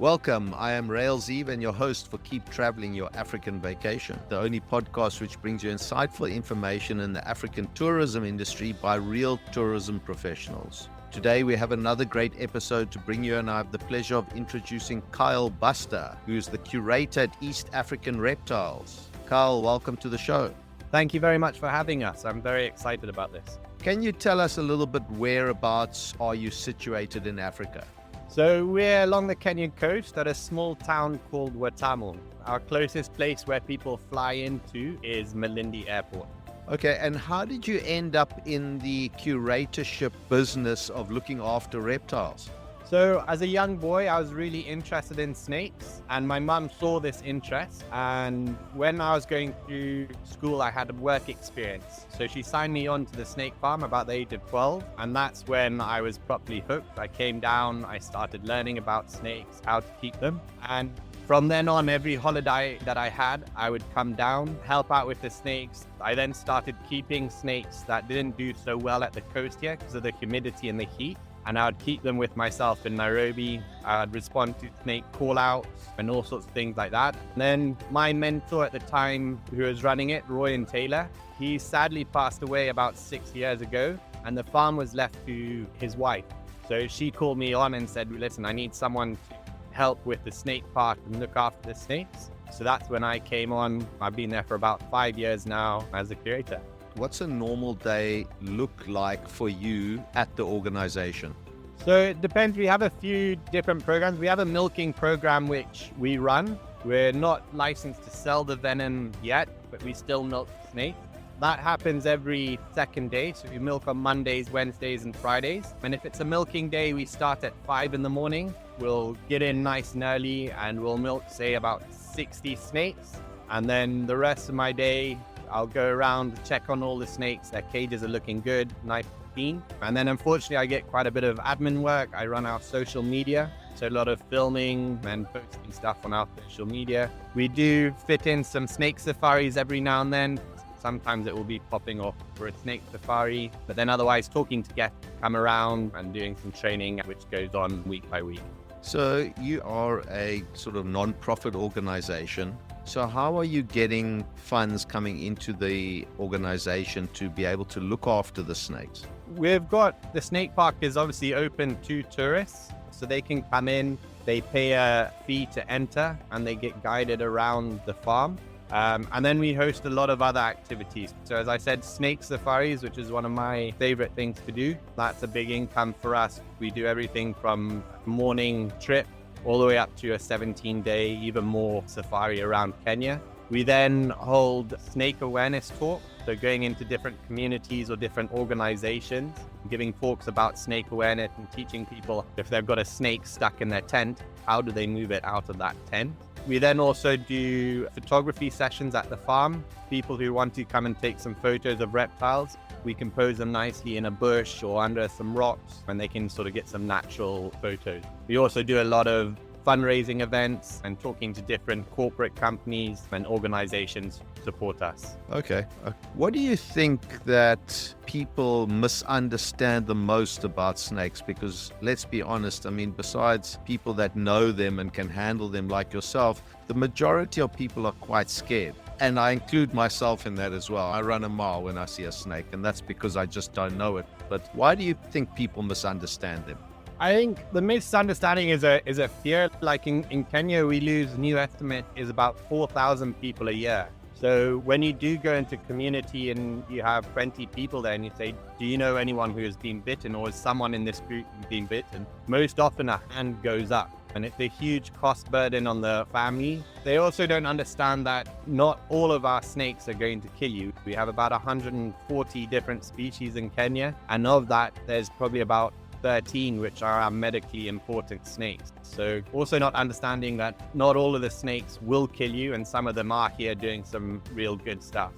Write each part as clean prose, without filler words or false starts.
Welcome, I am Rails Eve and your host for Keep Traveling Your African Vacation, the only podcast which brings you insightful information in the African tourism industry by real tourism professionals. Today we have another great episode to bring you, and I have the pleasure of introducing Kyle Buster, who is the curator at East African Reptiles. Kyle, welcome to the show. Thank you very much for having us. I'm very excited about this. Can you tell us a little bit whereabouts are you situated in Africa? So we're along the Kenyan coast at a small town called Watamu. Our closest place where people fly into is Malindi Airport. Okay, and how did you end up in the curatorship business of looking after reptiles? So as a young boy, I was really interested in snakes, and my mum saw this interest. And when I was going through school, I had a work experience. So she signed me on to the snake farm about the age of 12. And that's when I was properly hooked. I came down, I started learning about snakes, how to keep them. And from then on, every holiday that I had, I would come down, help out with the snakes. I then started keeping snakes that didn't do so well at the coast here because of the humidity and the heat. And I would keep them with myself in Nairobi. I'd respond to snake call-outs and all sorts of things like that. And then my mentor at the time, who was running it, Roy and Taylor, he sadly passed away about 6 years ago, and the farm was left to his wife. So she called me on and said, listen, I need someone to help with the snake part and look after the snakes. So that's when I came on. I've been there for about 5 years now as a curator. What's a normal day look like for you at the organization? So it depends. We have a few different programs. We have a milking program which we run. We're not licensed to sell the venom yet, but we still milk snakes. That happens every second day. So we milk on Mondays, Wednesdays, and Fridays. And if it's a milking day, we start at 5 in the morning. We'll get in nice and early and we'll milk, say, about 60 snakes. And then the rest of my day, I'll go around, check on all the snakes. Their cages are looking good, nice and clean. And then unfortunately, I get quite a bit of admin work. I run our social media, so a lot of filming and posting stuff on our social media. We do fit in some snake safaris every now and then. Sometimes it will be popping off for a snake safari, but then otherwise talking to guests, come around and doing some training, which goes on week by week. So you are a sort of non-profit organization. So how are you getting funds coming into the organization to be able to look after the snakes? We've got, the snake park is obviously open to tourists, so they can come in, they pay a fee to enter, and they get guided around the farm. And then we host a lot of other activities. So as I said, snake safaris, which is one of my favorite things to do. That's a big income for us. We do everything from morning trip all the way up to a 17-day, even more safari around Kenya. We then hold snake awareness talks, so going into different communities or different organizations, giving talks about snake awareness and teaching people if they've got a snake stuck in their tent, how do they move it out of that tent? We then also do photography sessions at the farm. People who want to come and take some photos of reptiles, we can pose them nicely in a bush or under some rocks, and they can sort of get some natural photos. We also do a lot of fundraising events and talking to different corporate companies and organizations to support us. Okay. What do you think that people misunderstand the most about snakes? Because let's be honest, I mean, besides people that know them and can handle them like yourself, the majority of people are quite scared. And I include myself in that as well. I run a mile when I see a snake, and that's because I just don't know it. But why do you think people misunderstand them? I think the misunderstanding is a fear. Like in Kenya, we lose, new estimate is about 4,000 people a year. So when you do go into community and you have 20 people there and you say, do you know anyone who has been bitten, or is someone in this group been bitten? Most often a hand goes up, and it's a huge cost burden on the family. They also don't understand that not all of our snakes are going to kill you. We have about 140 different species in Kenya, and of that, there's probably about 13 which are our medically important snakes. So also not understanding that not all of the snakes will kill you, and some of them are here doing some real good stuff.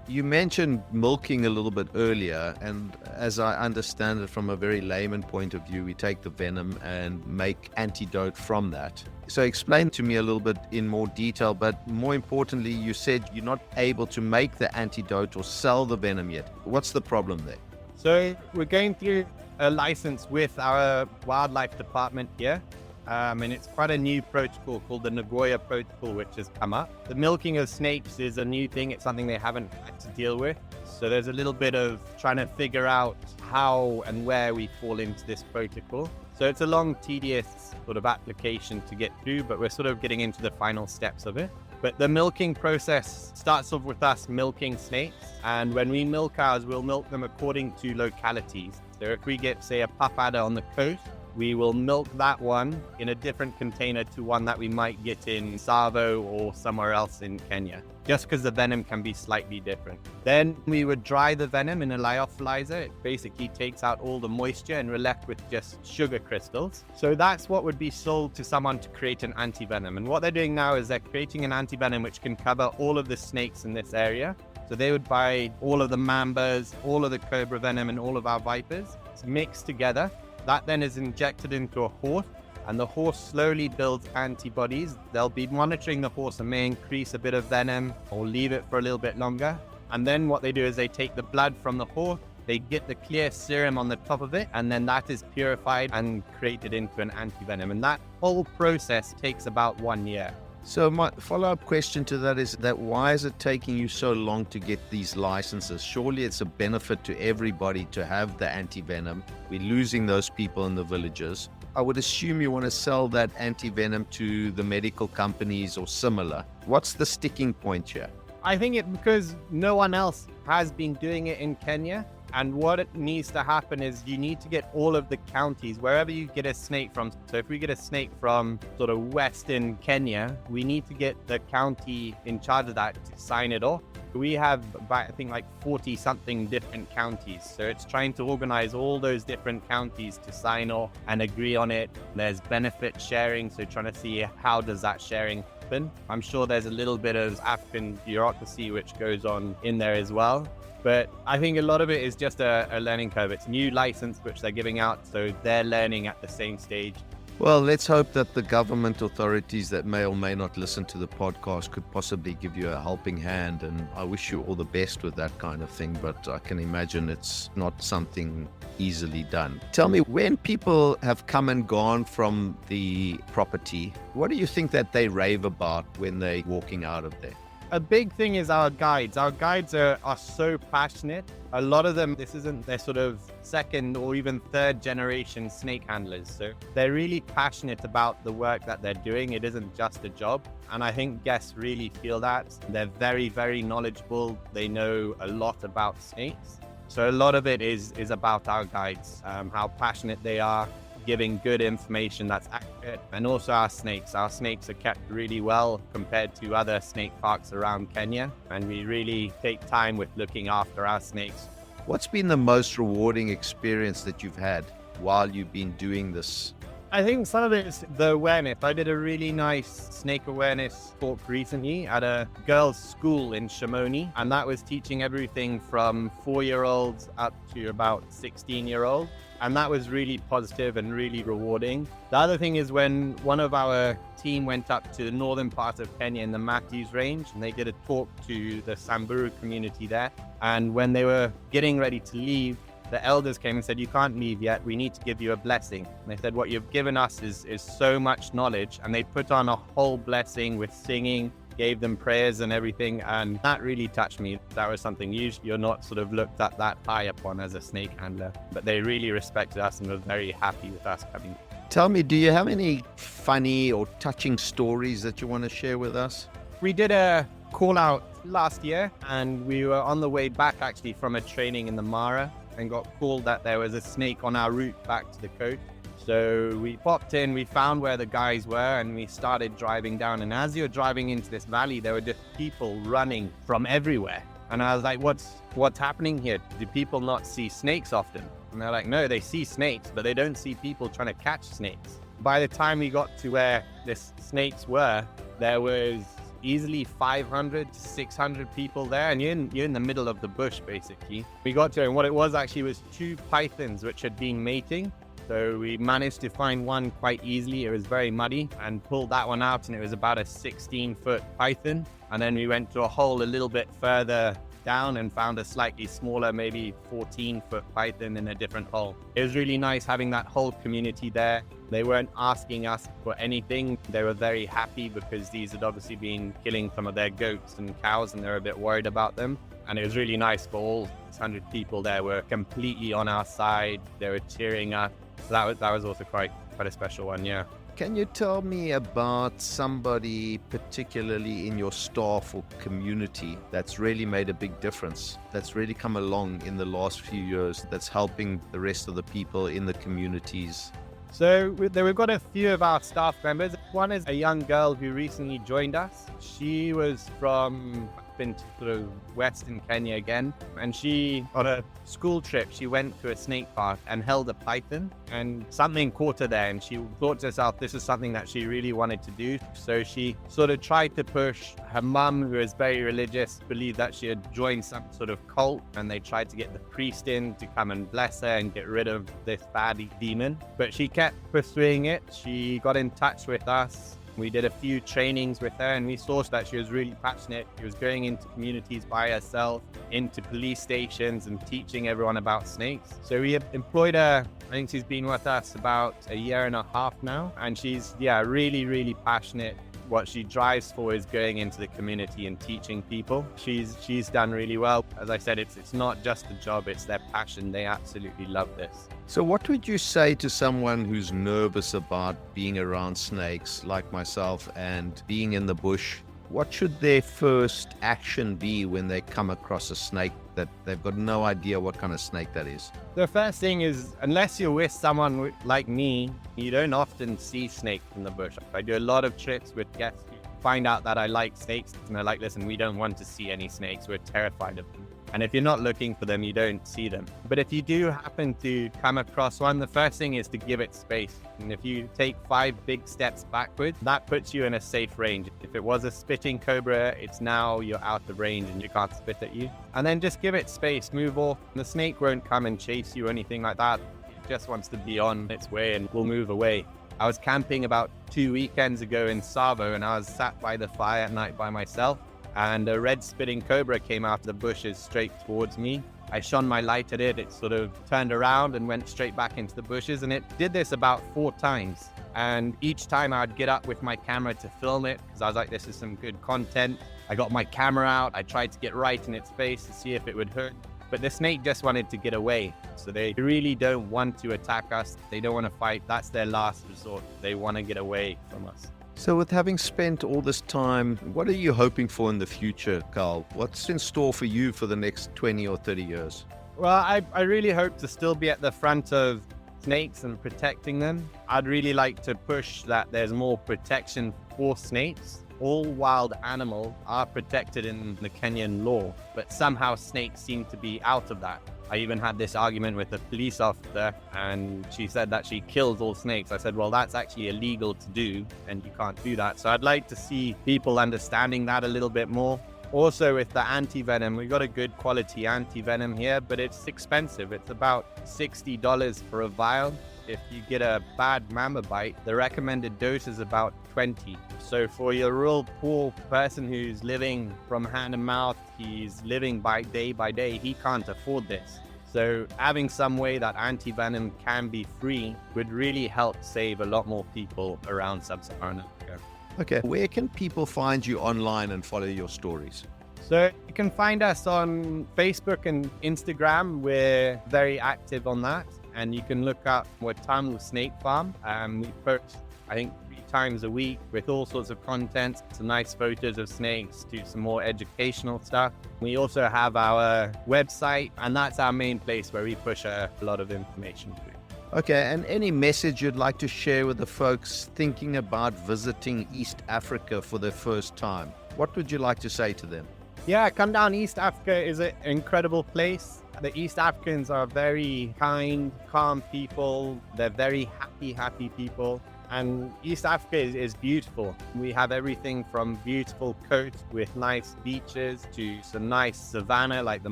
You mentioned milking a little bit earlier, and as I understand it from a very layman point of view, we take the venom and make antidote from that. So explain to me a little bit in more detail, but more importantly, you said you're not able to make the antidote or sell the venom yet. What's the problem there? So we're going through a license with our wildlife department here. and it's quite a new protocol called the Nagoya Protocol, which has come up. The milking of snakes is a new thing. It's something they haven't had to deal with. So there's a little bit of trying to figure out how and where we fall into this protocol. So it's a long, tedious sort of application to get through, but we're sort of getting into the final steps of it. But the milking process starts off with us milking snakes. And when we milk ours, we'll milk them according to localities. So if we get, say, a puff adder on the coast, we will milk that one in a different container to one that we might get in Savo or somewhere else in Kenya, just because the venom can be slightly different. Then we would dry the venom in a lyophilizer. It basically takes out all the moisture and we're left with just sugar crystals. So that's what would be sold to someone to create an anti-venom. And what they're doing now is they're creating an anti-venom which can cover all of the snakes in this area. So they would buy all of the mambas, all of the cobra venom, and all of our vipers. It's mixed together. That then is injected into a horse, and the horse slowly builds antibodies. They'll be monitoring the horse and may increase a bit of venom or leave it for a little bit longer. And then what they do is they take the blood from the horse, they get the clear serum on the top of it, and then that is purified and created into an anti-venom. And that whole process takes about 1 year. So my follow-up question to that is that why is it taking you so long to get these licenses? Surely it's a benefit to everybody to have the anti-venom. We're losing those people in the villages. I would assume you want to sell that anti-venom to the medical companies or similar. What's the sticking point here? I think it's because no one else has been doing it in Kenya. And what it needs to happen is you need to get all of the counties, wherever you get a snake from. So if we get a snake from sort of Western Kenya, we need to get the county in charge of that to sign it off. We have about, I think, like 40 something different counties. So it's trying to organize all those different counties to sign off and agree on it. There's benefit sharing. So trying to see how does that sharing happen. I'm sure there's a little bit of African bureaucracy which goes on in there as well. But I think a lot of it is just a learning curve. It's a new license which they're giving out, so they're learning at the same stage. Well, let's hope that the government authorities that may or may not listen to the podcast could possibly give you a helping hand. And I wish you all the best with that kind of thing, but I can imagine it's not something easily done. Tell me, when people have come and gone from the property, what do you think that they rave about when they're walking out of there? A big thing is our guides. Our guides are so passionate. A lot of them, this isn't their sort of second or even third generation snake handlers. So they're really passionate about the work that they're doing. It isn't just a job. And I think guests really feel that. They're very, very knowledgeable. They know a lot about snakes. So a lot of it is about our guides, how passionate they are, giving good information that's accurate, and also our snakes. Our snakes are kept really well compared to other snake parks around Kenya, and we really take time with looking after our snakes. What's been the most rewarding experience that you've had while you've been doing this? I think some of it is the awareness. I did a really nice snake awareness talk recently at a girls' school in Shimoni, and that was teaching everything from 4-year-olds up to about 16-year-olds. And that was really positive and really rewarding. The other thing is when one of our team went up to the northern part of Kenya in the Matthews Range, and they did a talk to the Samburu community there. And when they were getting ready to leave, the elders came and said, "You can't leave yet. We need to give you a blessing." And they said, "What you've given us is so much knowledge." And they put on a whole blessing with singing, gave them prayers and everything, and that really touched me. That was something usually you're not sort of looked at that high upon as a snake handler, but they really respected us and were very happy with us coming. Tell me, do you have any funny or touching stories that you want to share with us? We did a call out last year, and we were on the way back actually from a training in the Mara and got called that there was a snake on our route back to the coast. So we popped in, we found where the guys were, and we started driving down. And as you're driving into this valley, there were just people running from everywhere. And I was like, what's happening here? Do people not see snakes often? And they're like, no, they see snakes, but they don't see people trying to catch snakes. By the time we got to where the snakes were, there was easily 500 to 600 people there, and you're in the middle of the bush, basically. We got to it, and what it was actually was 2 pythons which had been mating. So we managed to find one quite easily. It was very muddy, and pulled that one out, and it was about a 16-foot python. And then we went to a hole a little bit further down and found a slightly smaller, maybe 14-foot python in a different hole. It was really nice having that whole community there. They weren't asking us for anything. They were very happy because these had obviously been killing some of their goats and cows, and they were a bit worried about them. And it was really nice for all 100 people there were completely on our side. They were cheering us. So that was also quite a special one, yeah. Can you tell me about somebody, particularly in your staff or community, that's really made a big difference, that's really come along in the last few years, that's helping the rest of the people in the communities? So we've got a few of our staff members. One is a young girl who recently joined us. She was from into sort of Western Kenya again, and she, on a school trip, she went to a snake park and held a python, and something caught her there, and she thought to herself this is something that she really wanted to do. So she sort of tried to push her mum, who is very religious, believed that she had joined some sort of cult, and they tried to get the priest in to come and bless her and get rid of this bad demon, but she kept pursuing it. She got in touch with us. We did a few trainings with her, and we saw that she was really passionate. She was going into communities by herself, into police stations, and teaching everyone about snakes. So we employed her. I think she's been with us about a year and a half now, and she's really, really passionate. What she drives for is going into the community and teaching people. She's done really well. As I said, it's not just a job, it's their passion. They absolutely love this. So what would you say to someone who's nervous about being around snakes, like myself, and being in the bush? What should their first action be when they come across a snake that they've got no idea what kind of snake that is? The first thing is, unless you're with someone like me, you don't often see snakes in the bush. I do a lot of trips with guests who find out that I like snakes, and they're like, listen, we don't want to see any snakes. We're terrified of them. And if you're not looking for them, you don't see them. But if you do happen to come across one, the first thing is to give it space. And if you take 5 big steps backwards, that puts you in a safe range. If it was a spitting cobra, it's now you're out of range and you can't spit at you. And then just give it space, move off. The snake won't come and chase you or anything like that. It just wants to be on its way and will move away. I was camping about 2 weekends ago in Savo, and I was sat by the fire at night by myself. And a red spitting cobra came out of the bushes straight towards me. I shone my light at it. It sort of turned around and went straight back into the bushes. And it did this about 4 times. And each time I'd get up with my camera to film it, because I was like, this is some good content. I got my camera out. I tried to get right in its face to see if it would hurt. But the snake just wanted to get away. So they really don't want to attack us. They don't want to fight. That's their last resort. They want to get away from us. So with having spent all this time, what are you hoping for in the future, Carl? What's in store for you for the next 20 or 30 years? Well, I really hope to still be at the front of snakes and protecting them. I'd really like to push that there's more protection for snakes. All wild animals are protected in the Kenyan law, but somehow snakes seem to be out of that. I even had this argument with a police officer, and she said that she kills all snakes. I said, well, that's actually illegal to do, and you can't do that. So I'd like to see people understanding that a little bit more. Also, with the anti-venom, we've got a good quality anti-venom here, but it's expensive. It's about $60 for a vial. If you get a bad mamba bite, the recommended dose is about 20. So for your real poor person who's living from hand to mouth, he's living by day, he can't afford this. So having some way that anti-venom can be free would really help save a lot more people around sub-Saharan Africa. Okay, where can people find you online and follow your stories? So you can find us on Facebook and Instagram. We're very active on that. And you can look up Watamu Snake Farm. We post, I think, 3 times a week with all sorts of content, some nice photos of snakes, to some more educational stuff. We also have our website, and that's our main place where we push a lot of information through. Okay, and any message you'd like to share with the folks thinking about visiting East Africa for the first time? What would you like to say to them? Yeah, come down. East Africa is an incredible place. The East Africans are very kind, calm people. They're very happy people. And East Africa is beautiful. We have everything from beautiful coast with nice beaches to some nice savanna like the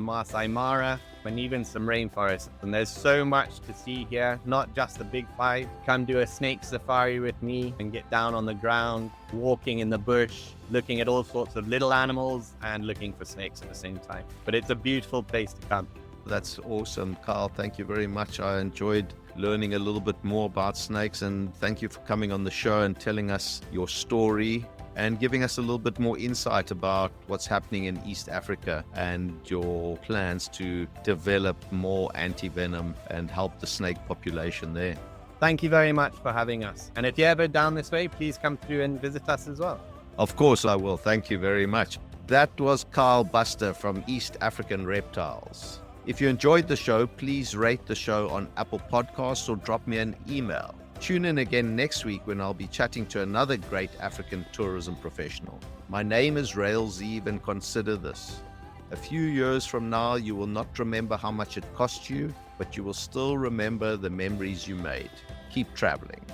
Masai Mara. and even some rainforests. And there's so much to see here, not just the big five. Come do a snake safari with me and get down on the ground, walking in the bush, looking at all sorts of little animals and looking for snakes at the same time. But it's a beautiful place to come. That's awesome, Carl. Thank you very much. I enjoyed learning a little bit more about snakes, and thank you for coming on the show and telling us your story and giving us a little bit more insight about what's happening in East Africa and your plans to develop more anti-venom and help the snake population there. Thank you very much for having us. And if you're ever down this way, please come through and visit us as well. Of course I will. Thank you very much. That was Carl Buster from East African Reptiles. If you enjoyed the show, please rate the show on Apple Podcasts or drop me an email. Tune in again next week when I'll be chatting to another great African tourism professional. My name is Rail Zeev, and consider this. A few years from now, you will not remember how much it cost you, but you will still remember the memories you made. Keep traveling.